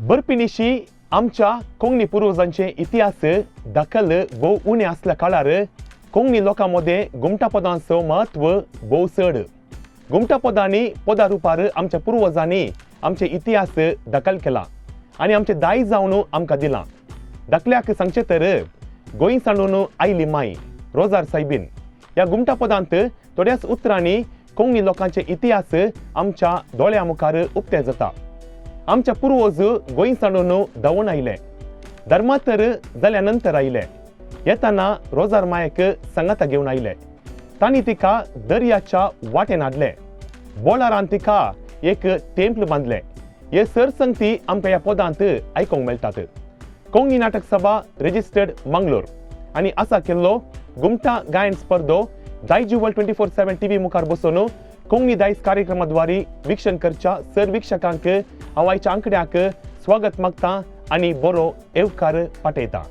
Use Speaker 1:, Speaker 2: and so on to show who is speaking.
Speaker 1: बर्फिनिशी आमच्या कोंकणी पुर्वजांचे इतिहास दाखल भोव उणे असल्या काळार कोंकणी लोकांमध्ये घुमटा पदांचो महत्व भोव चड. घुमटा पदांनी पदां रुपार आमच्या पुर्वजांनी आमचे इतिहास दाखल केला आणि आमचे दायज जावन आमकां दिला. दाखल्याक सांगचे तर गोंय सांडून आयली माय रोजार सायबीन ह्या घुमटा पदांत थोड्याच उतरांनी कोंकणी लोकांचे इतिहास आमच्या दोळ्या मुखार उक्ते जाता. आमच्या पुर्वज गोंय सांडून धांवून आयले, धर्मांतर जाल्या नंतर आयले. येताना रोजार मायक सांगाता घेवन आयले. तांणी तिका दर्याच्या वाटेन हाडले. बोलारान तिका एक टेंपल बांदले. हे सरसंगती आमकां ह्या पदांत आयकूंक मेळटात. कोंकणी नाटक सभा रजिस्टर्ड मंगलोर आनी आसा केल्लो घुमटा गायन स्पर्धो दायजीवर्ल्ड 24/7 टीव्ही मुखार बसून कोंकणी दायज कार्यक्रमाद्वारे वीक्षण करच्या सर्वीक्षकांक हांव आयच्या आंकड्याक स्वागत मागता आनी बरो येवकार पाठयता.